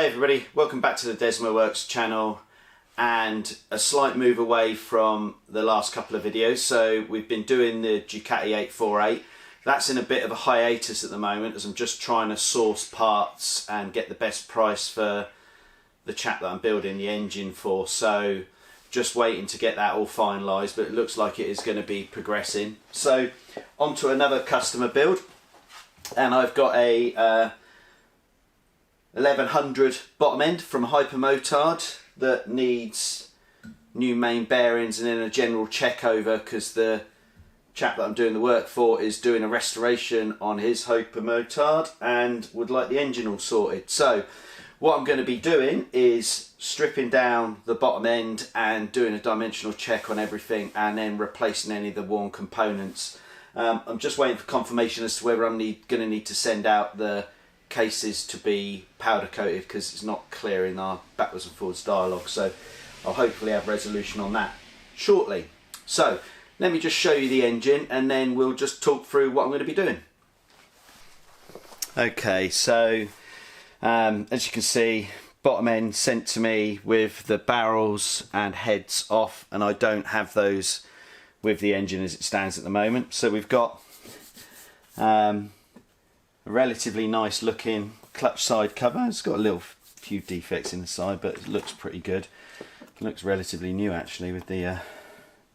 Hey everybody, welcome back to the Desmo Works channel, and a slight move away from the last couple of videos. So we've been doing the Ducati 848. That's in a bit of a hiatus at the moment as I'm just trying to source parts and get the best price for the chap that I'm building the engine for. So just waiting to get that all finalised, but it looks like it is going to be progressing. So on to another customer build, and I've got a 1100 bottom end from Hypermotard that needs new main bearings and then a general check over, because the chap that I'm doing the work for is doing a restoration on his Hypermotard and would like the engine all sorted. So what I'm going to be doing is stripping down the bottom end and doing a dimensional check on everything, and then replacing any of the worn components. I'm just waiting for confirmation as to whether I'm going to need to send out the cases to be powder coated, because it's not clear in our backwards and forwards dialogue. So I'll hopefully have resolution on that shortly. So let me just show you the engine and then we'll just talk through what I'm going to be doing. Okay, so as you can see, bottom end sent to me with the barrels and heads off, and I don't have those with the engine as it stands at the moment. So we've got a relatively nice looking clutch side cover. It's got a few defects in the side, but it looks pretty good. It looks relatively new actually with the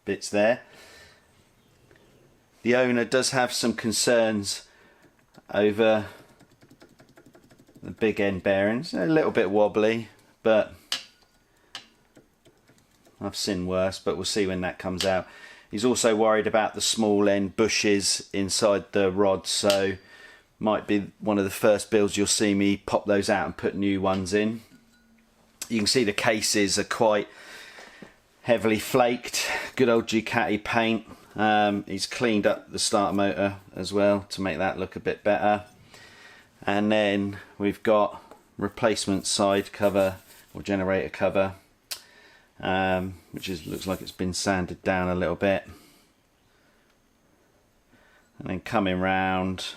bits there. The owner does have some concerns over the big end bearings. They're a little bit wobbly, but I've seen worse, but we'll see when that comes out. He's also worried about the small end bushes inside the rods, so might be one of the first builds you'll see me pop those out and put new ones in. You can see the cases are quite heavily flaked. Good old Ducati paint. He's cleaned up the starter motor as well to make that look a bit better. And then we've got replacement side cover or generator cover, which looks like it's been sanded down a little bit. And then coming round,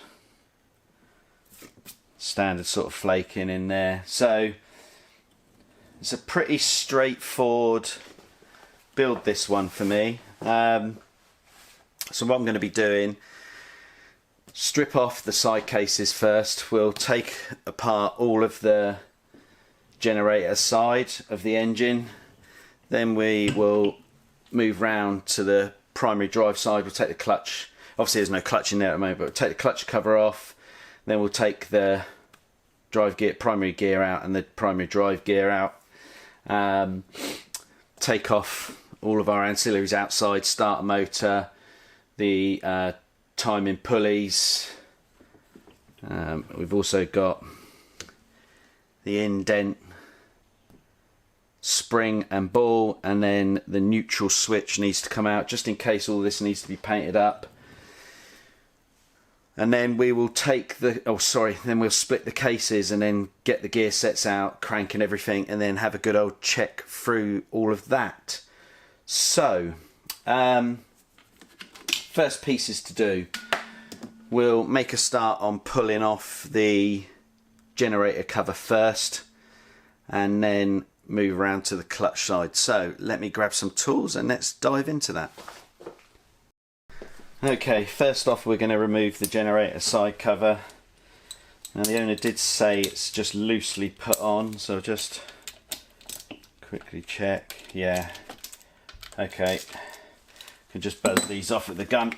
standard sort of flaking in there. So it's a pretty straightforward build, this one for me. So what I'm going to be doing, strip off the side cases first. We'll take apart all of the generator side of the engine, then we will move round to the primary drive side. We'll take the clutch, obviously there's no clutch in there at the moment, but we'll take the clutch cover off. Then we'll take the drive gear, primary gear out, and the primary drive gear out. Take off all of our ancillaries outside, starter motor, the timing pulleys. We've also got the indent spring and ball, and then the neutral switch needs to come out just in case all this needs to be painted up. And then we will take the, then we'll split the cases and then get the gear sets out, crank and everything, and then have a good old check through all of that. So, first pieces to do. We'll make a start on pulling off the generator cover first, and then move around to the clutch side. So let me grab some tools and let's dive into that. Okay, first off we're going to remove the generator side cover. Now the owner did say it's just loosely put on, so just quickly check. Yeah, okay, can just buzz these off at the gun.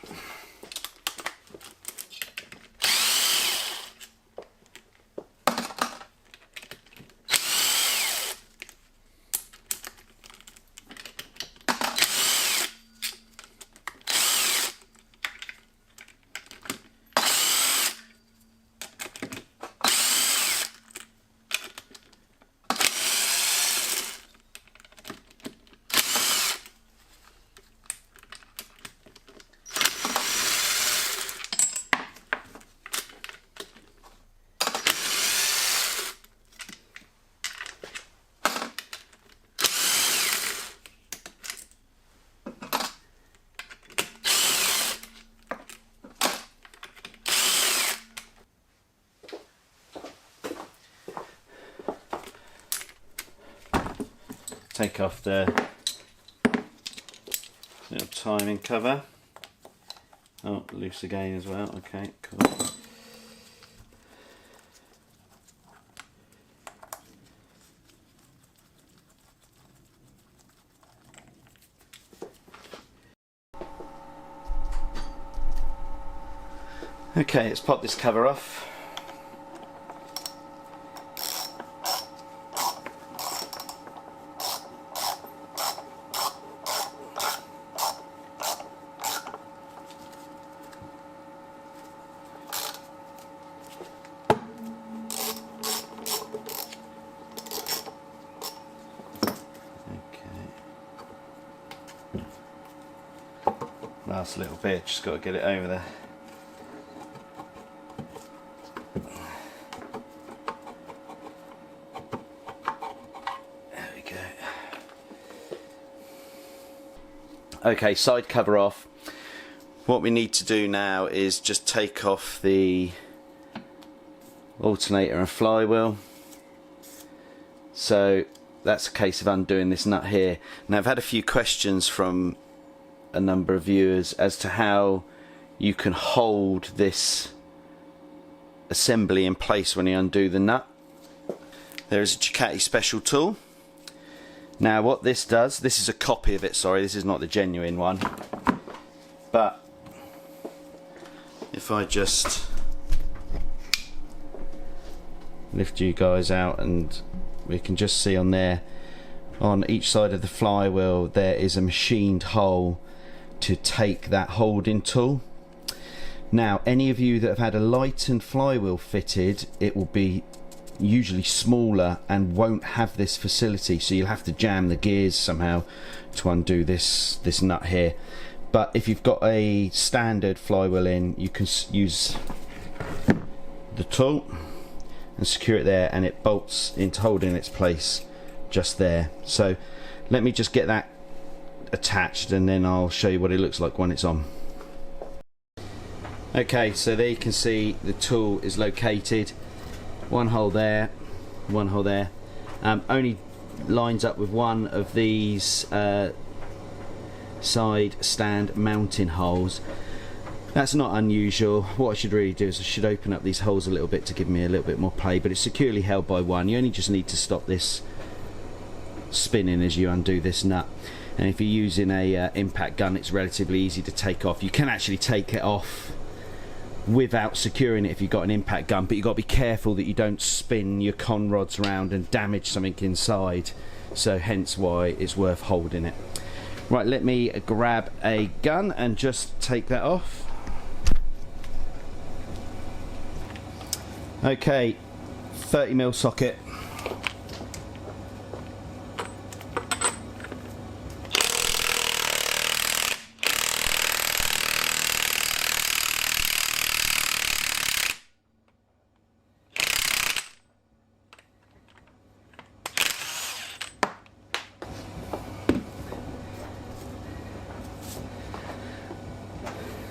take off the little timing cover. Oh, loose again as well. Okay, cool. Okay, let's pop this cover off. Last little bit, just got to get it over there. There we go. Okay, side cover off. What we need to do now is just take off the alternator and flywheel. So that's a case of undoing this nut here. Now I've had a few questions from a number of viewers as to how you can hold this assembly in place when you undo the nut. There is a Ducati special tool. Now what this does, this is a copy of it, sorry, this is not the genuine one, but if I just lift you guys out, and we can just see on there, on each side of the flywheel there is a machined hole to take that holding tool. Now any of you that have had a lightened flywheel fitted, it will be usually smaller and won't have this facility, so you'll have to jam the gears somehow to undo this nut here. But if you've got a standard flywheel in, you can use the tool and secure it there, and it bolts into holding its place just there. So let me just get that attached and then I'll show you what it looks like when it's on. Okay, so there you can see the tool is located. One hole there, one hole there. Only lines up with one of these side stand mounting holes. That's not unusual. What I should really do is I should open up these holes a little bit to give me a little bit more play, but it's securely held by one. You only just need to stop this spinning as you undo this nut. And if you're using a impact gun, it's relatively easy to take off. You can actually take it off without securing it if you've got an impact gun, but you've got to be careful that you don't spin your con rods around and damage something inside, so hence why it's worth holding it. Right, let me grab a gun and just take that off. Okay, 30mm socket.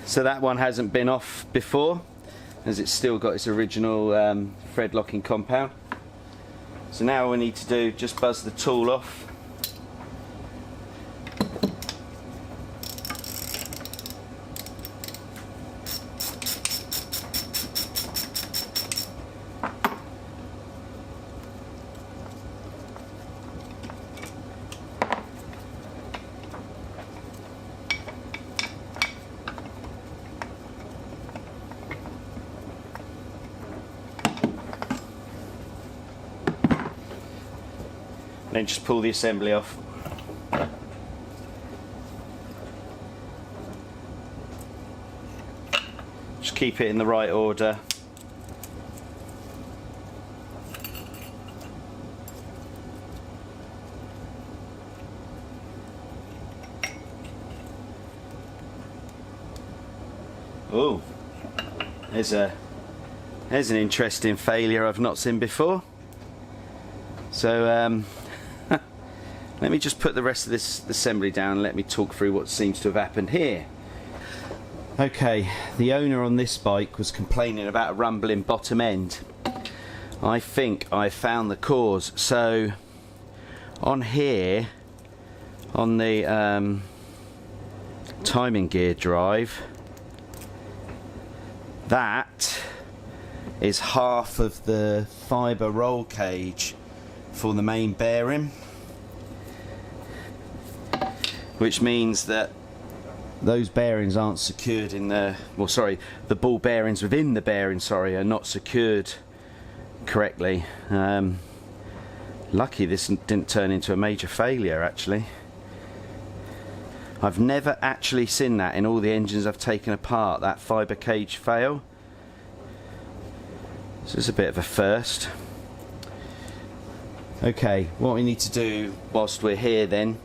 So that one hasn't been off before, as it's still got its original thread locking compound. So now all we need to do, just buzz the tool off. Then just pull the assembly off. Just keep it in the right order. Oh, there's an interesting failure I've not seen before. So let me just put the rest of this assembly down and let me talk through what seems to have happened here. Okay, the owner on this bike was complaining about a rumbling bottom end. I think I found the cause. So on here on the timing gear drive, that is half of the fibre roll cage for the main bearing, which means that those bearings aren't secured in the, well, sorry, the ball bearings within the bearing, sorry, are not secured correctly. Lucky this didn't turn into a major failure, actually. I've never actually seen that in all the engines I've taken apart, that fibre cage fail. This is a bit of a first. Okay, what we need to do whilst we're here then,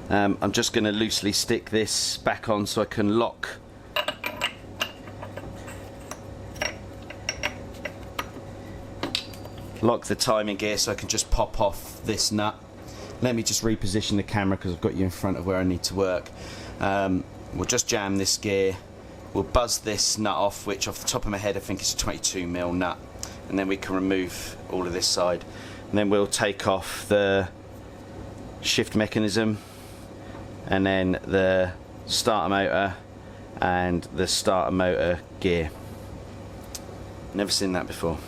I'm just going to loosely stick this back on so I can lock the timing gear, so I can just pop off this nut. Let me just reposition the camera because I've got you in front of where I need to work. We'll just jam this gear, we'll buzz this nut off, which off the top of my head I think is a 22mm nut, and then we can remove all of this side, and then we'll take off the shift mechanism and then the starter motor and the starter motor gear. Never seen that before.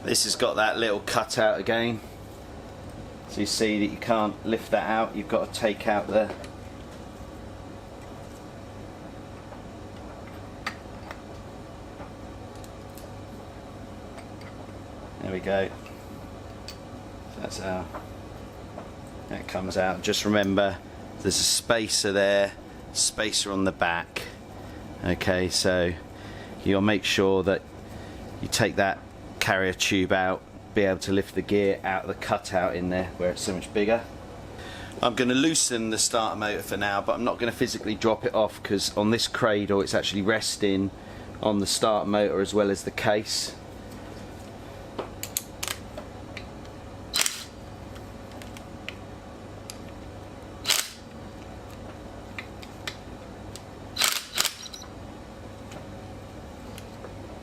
This has got that little cutout again, so you see that you can't lift that out, you've got to take out the there we go. That's how that comes out. Just remember there's a spacer there, spacer on the back. Okay, so you'll make sure that you take that carrier tube out, be able to lift the gear out of the cutout in there where it's so much bigger. I'm going to loosen the starter motor for now, but I'm not going to physically drop it off because on this cradle it's actually resting on the starter motor as well as the case.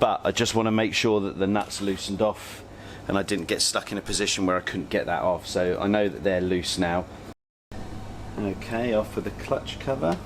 But I just want to make sure that the nuts loosened off and I didn't get stuck in a position where I couldn't get that off. So I know that they're loose now. Okay, off with the clutch cover.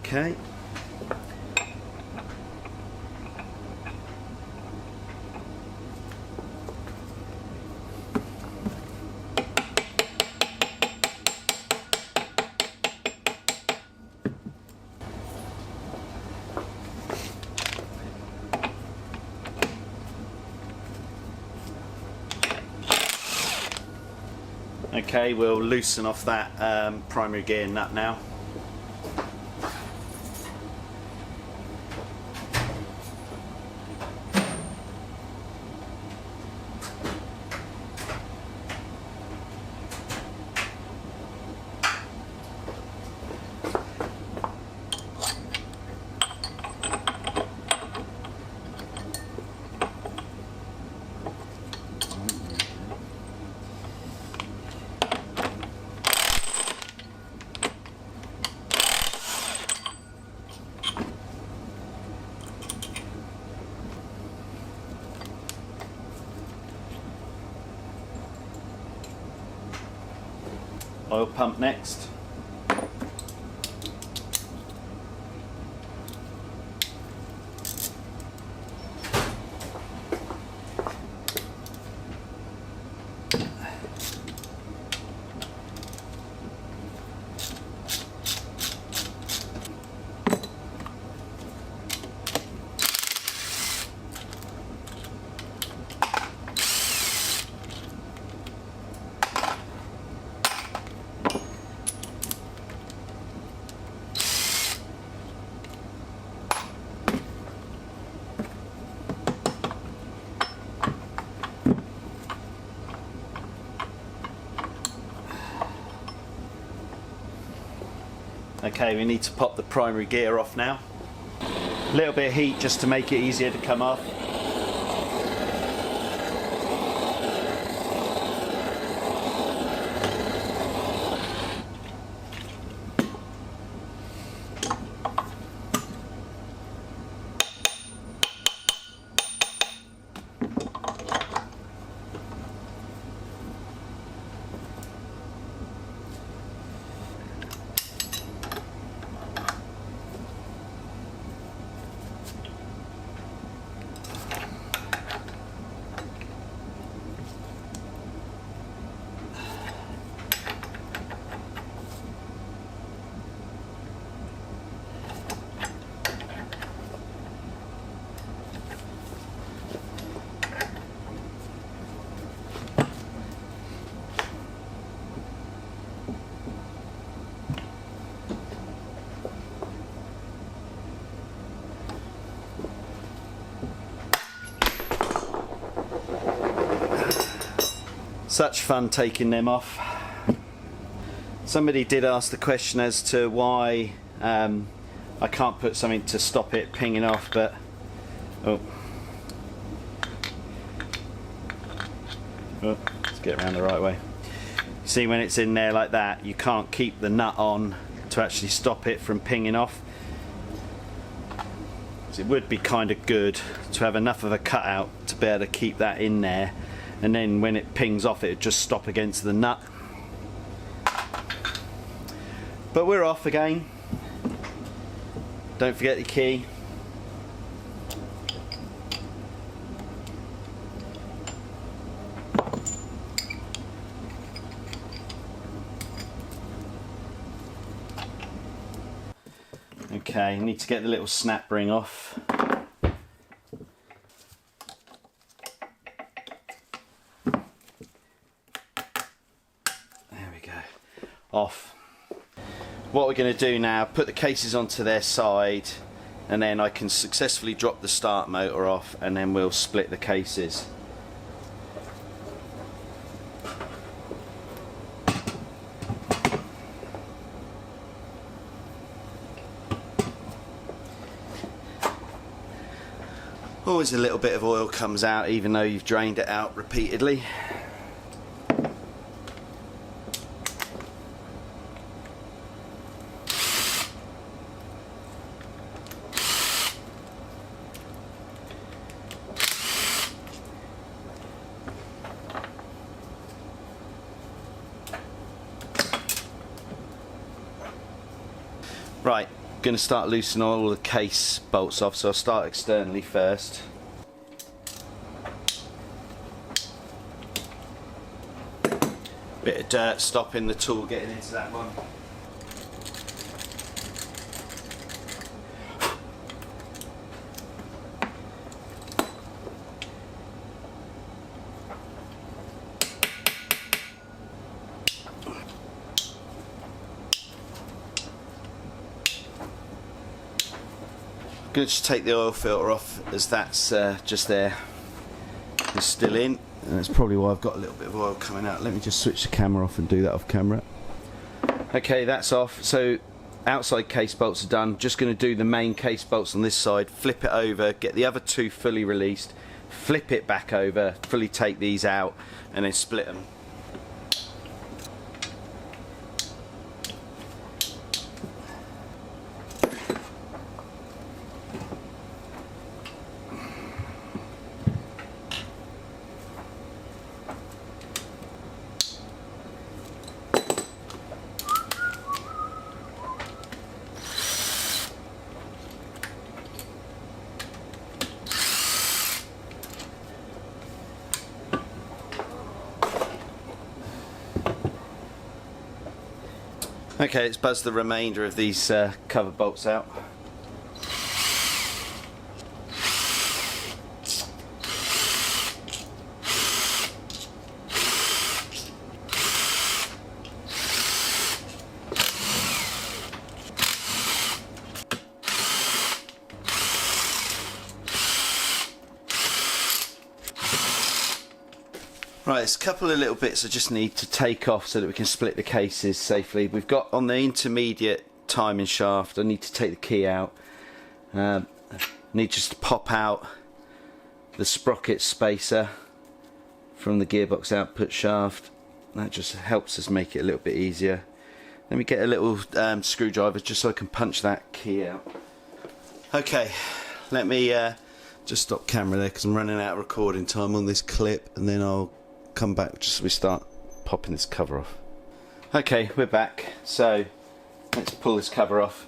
Okay. Okay, we'll loosen off that primary gear nut now. Oil pump next. Okay, we need to pop the primary gear off now. A little bit of heat just to make it easier to come off. Such fun taking them off. Somebody did ask the question as to why I can't put something to stop it pinging off, but let's get around the right way. See, when it's in there like that, you can't keep the nut on to actually stop it from pinging off. So it would be kind of good to have enough of a cutout to be able to keep that in there, and then when it pings off, it would just stop against the nut. But we're off again. Don't forget the key. Okay, need to get the little snap ring off. Off. What we're going to do now, put the cases onto their side, and then I can successfully drop the start motor off, and then we'll split the cases. Always a little bit of oil comes out even though you've drained it out repeatedly. Right, I'm going to start loosening all the case bolts off, so I'll start externally first. Bit of dirt stopping the tool getting into that one. I'm going to just take the oil filter off as that's just there. It's still in, and that's probably why I've got a little bit of oil coming out. Let me just switch the camera off and do that off camera. Okay, that's off. So outside case bolts are done. Just going to do the main case bolts on this side, flip it over, get the other two fully released, flip it back over, fully take these out, and then split them. Okay, let's buzz the remainder of these cover bolts out. Right, there's a couple of little bits I just need to take off so that we can split the cases safely. We've got on the intermediate timing shaft, I need to take the key out. I need just to pop out the sprocket spacer from the gearbox output shaft. That just helps us make it a little bit easier. Let me get a little screwdriver just so I can punch that key out. Okay, let me just stop camera there because I'm running out of recording time on this clip, and then I'll come back just so we start popping this cover off. Okay, we're back. So let's pull this cover off,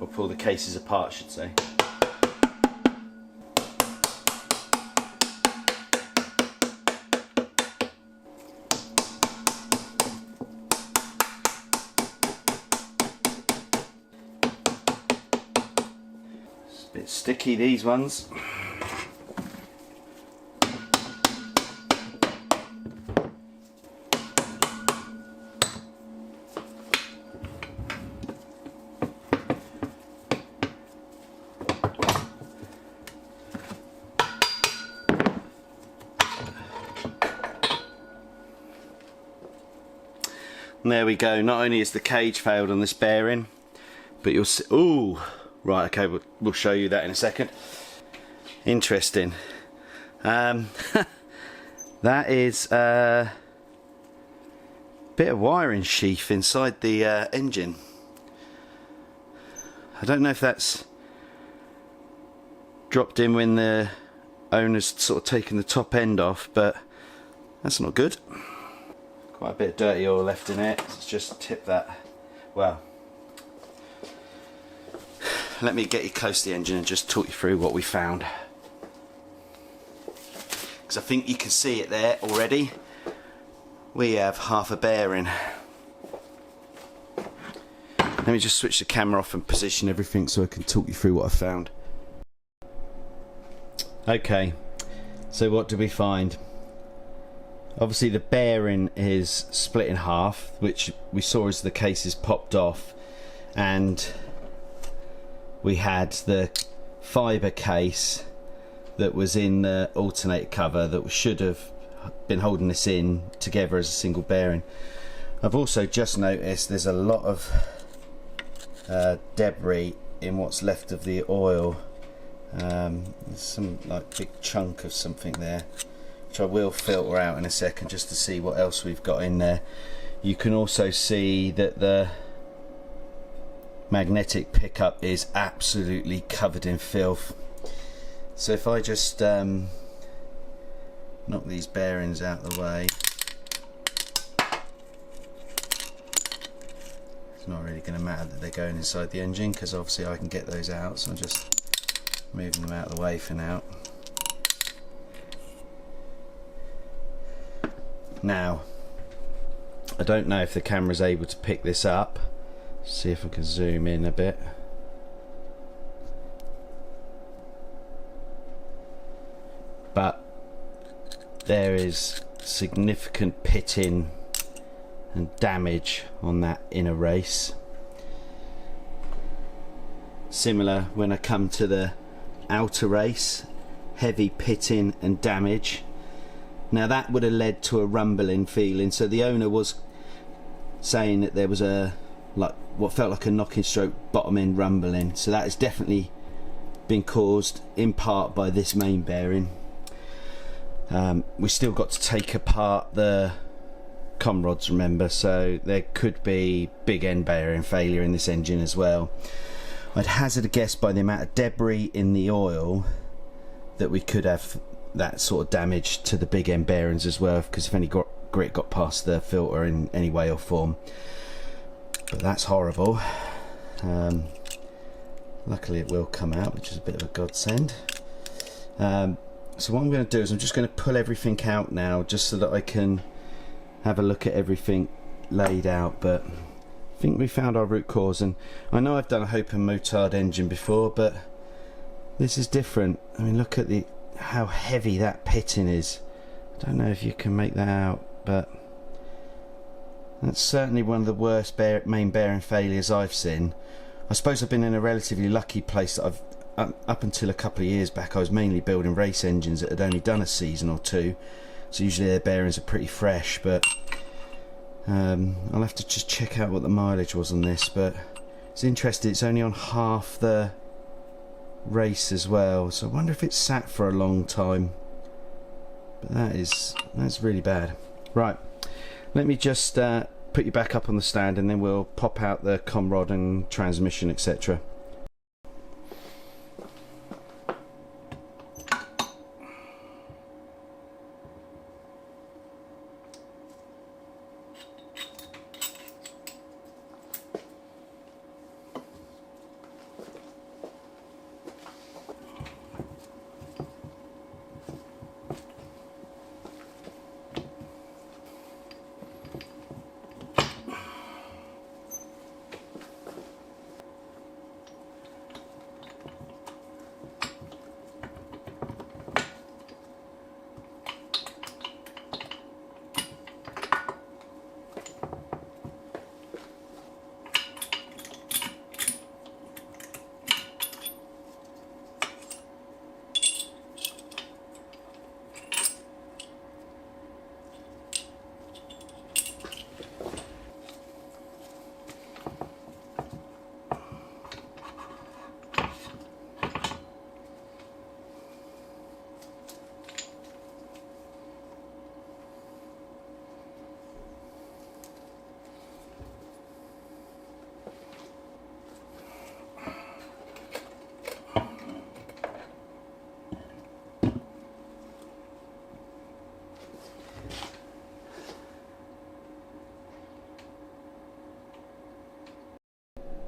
or pull the cases apart, I should say. It's a bit sticky, these ones. And there we go. Not only is the cage failed on this bearing, but you'll see. Ooh, right. Okay, we'll show you that in a second. Interesting. That is a bit of wiring sheath inside the engine. I don't know if that's dropped in when the owner's sort of taken the top end off, but that's not good. Quite a bit of dirty oil left in it. Let's just tip that. Well, let me get you close to the engine and just talk you through what we found, because I think you can see it there already. We have half a bearing. Let me just switch the camera off and position everything so I can talk you through what I found. Okay, so what did we find? Obviously the bearing is split in half, which we saw as the cases popped off, and we had the fibre case that was in the alternator cover that should have been holding this in together as a single bearing. I've also just noticed there's a lot of debris in what's left of the oil There's some like big chunk of something there, which I will filter out in a second just to see what else we've got in there. You can also see that the magnetic pickup is absolutely covered in filth. So if I just knock these bearings out of the way, it's not really going to matter that they're going inside the engine, because obviously I can get those out, so I'm just moving them out of the way for now. Now, I don't know if the camera's able to pick this up. See if I can zoom in a bit. But there is significant pitting and damage on that inner race. Similar when I come to the outer race, heavy pitting and damage. Now that would have led to a rumbling feeling, so the owner was saying that there was a like what felt like a knocking stroke bottom end rumbling, so that has definitely been caused in part by this main bearing. We still got to take apart the com rods, remember, so there could be big end bearing failure in this engine as well. I'd hazard a guess by the amount of debris in the oil that we could have that sort of damage to the big end bearings as well, because if any grit got past the filter in any way or form. But that's horrible. Luckily it will come out, which is a bit of a godsend. So what I'm going to do is I'm just going to pull everything out now, just so that I can have a look at everything laid out. But I think we found our root cause, and I know I've done a Hypermotard engine before, but this is different. I mean, look at how heavy that pitting is. I don't know if you can make that out, but that's certainly one of the worst main bearing failures I've seen. I suppose I've been in a relatively lucky place that I've up until a couple of years back I was mainly building race engines that had only done a season or two, so usually their bearings are pretty fresh. But I'll have to just check out what the mileage was on this, but it's interesting, it's only on half the race as well, so I wonder if it's sat for a long time. But that's really bad. Right, let me just put you back up on the stand, and then we'll pop out the com rod and transmission, etc.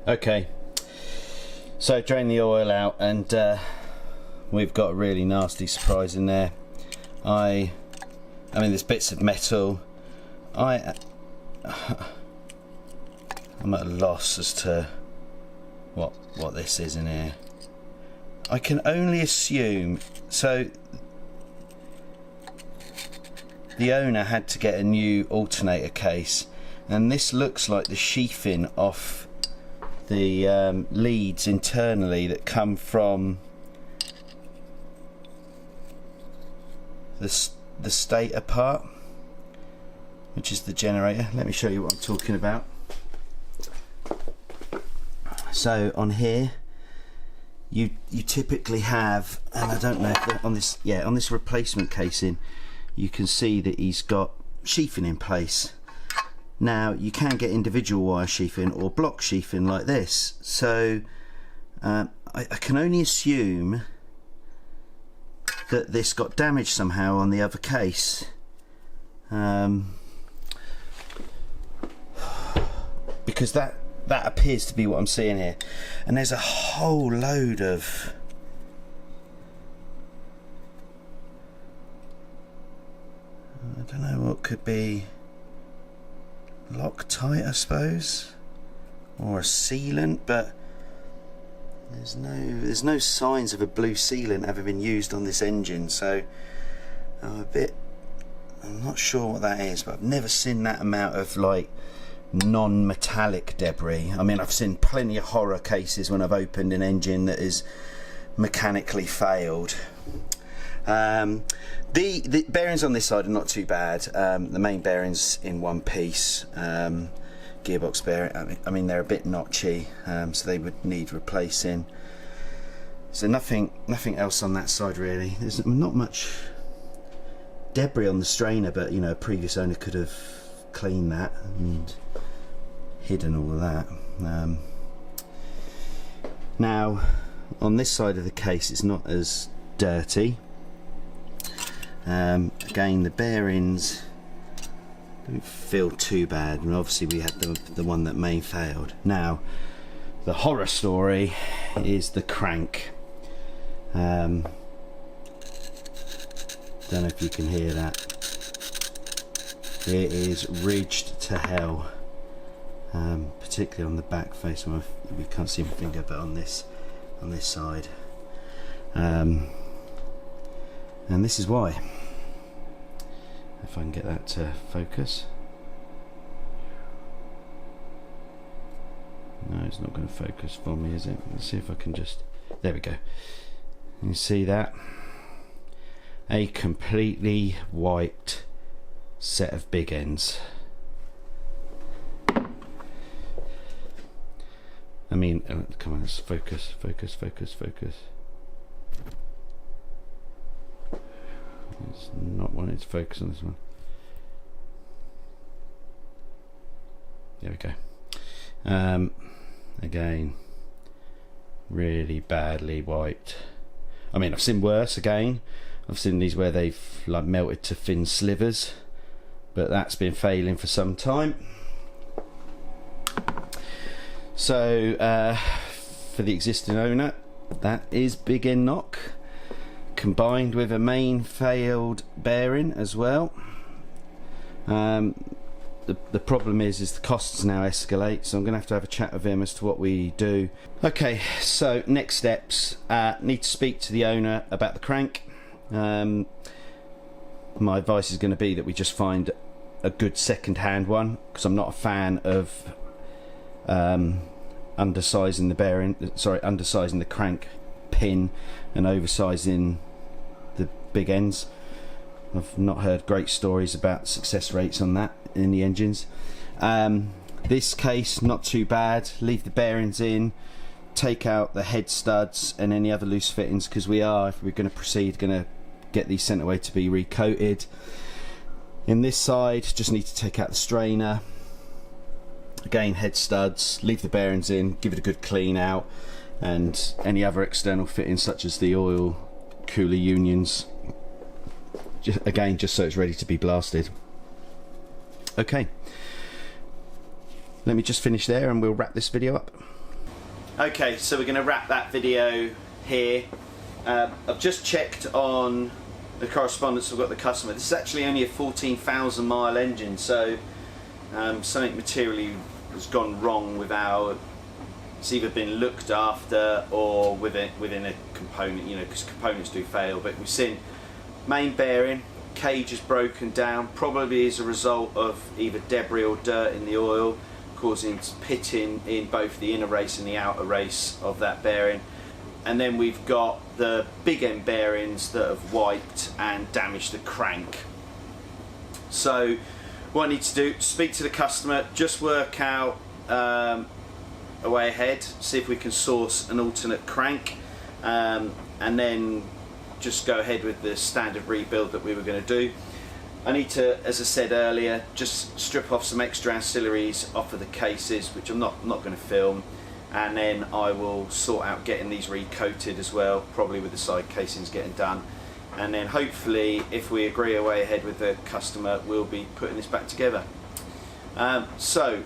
Okay, so drain the oil out, and we've got a really nasty surprise in there. I mean, there's bits of metal. I'm at a loss as to what this is in here. I can only assume, so the owner had to get a new alternator case, and this looks like the sheathing off the leads internally that come from the stator part, which is the generator. Let me show you what I'm talking about. So on here you typically have, and I don't know if on this, yeah, on this replacement casing, you can see that he's got sheathing in place. Now you can get individual wire sheathing or block sheathing like this, so I can only assume that this got damaged somehow on the other case, because that appears to be what I'm seeing here. And there's a whole load of I don't know what could be, Loctite I suppose, or a sealant, but there's no signs of a blue sealant having been used on this engine, so I'm not sure what that is, but I've never seen that amount of like non-metallic debris. I mean, I've seen plenty of horror cases when I've opened an engine that is mechanically failed. The bearings on this side are not too bad. The main bearings in one piece, gearbox bearing, I mean they're a bit notchy, so they would need replacing. So nothing else on that side really. There's not much debris on the strainer, but you know, a previous owner could have cleaned that and hidden all of that. Now on this side of the case it's not as dirty. Again, the bearings don't feel too bad, and obviously we had the one that main failed. Now the horror story is the crank. Don't know if you can hear that. It is ridged to hell, particularly on the back face. We can't see my finger, but on this side, and this is why. If I can get that to focus. No, it's not going to focus for me, is it? Let's see if I can just, there we go. You see that? A completely wiped set of big ends. I mean, come on, let's focus. It's not wanting to focus on this one. There we go. Again, really badly wiped. I mean, I've seen worse. Again, I've seen these where they've like melted to thin slivers, but that's been failing for some time. So for the existing owner, that is big end knock, combined with a main failed bearing as well. The problem is the costs now escalate, so I'm going to have a chat with him as to what we do. Okay, so next steps, need to speak to the owner about the crank. My advice is going to be that we just find a good second-hand one, because I'm not a fan of undersizing the crank pin and oversizing the big ends. I've not heard great stories about success rates on that in the engines. This case, not too bad. Leave the bearings in, take out the head studs and any other loose fittings, because if we're going to proceed, going to get these sent away to be recoated. In this side, just need to take out the strainer. Again, head studs, leave the bearings in, give it a good clean out, and any other external fittings such as the oil cooler unions, just so it's ready to be blasted. Okay, let me just finish there and we'll wrap this video up. Okay, so we're going to wrap that video here. I've just checked on the correspondence I've got with the customer. This is actually only a 14,000 mile engine, so something materially has gone wrong with it's either been looked after or within a component, you know, because components do fail. But we've seen main bearing, cage is broken down, probably as a result of either debris or dirt in the oil, causing pitting in both the inner race and the outer race of that bearing. And then we've got the big end bearings that have wiped and damaged the crank. So what I need to do, speak to the customer, just work out a way ahead, see if we can source an alternate crank. and then just go ahead with the standard rebuild that we were going to do. I need to, as I said earlier, just strip off some extra ancillaries off of the cases, which I'm not going to film, and then I will sort out getting these recoated as well, probably with the side casings getting done, and then hopefully, if we agree a way ahead with the customer, we'll be putting this back together. So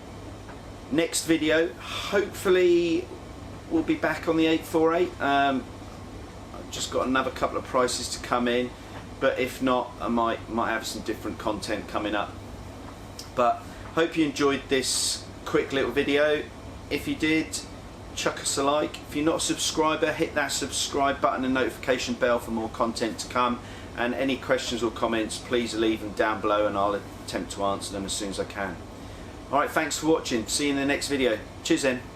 next video, hopefully we'll be back on the 848. I've just got another couple of prices to come in, but if not, I might have some different content coming up. But hope you enjoyed this quick little video. If you did, chuck us a like. If you're not a subscriber, hit that subscribe button and notification bell for more content to come. And any questions or comments, please leave them down below and I'll attempt to answer them as soon as I can. Alright, thanks for watching. See you in the next video. Cheers then.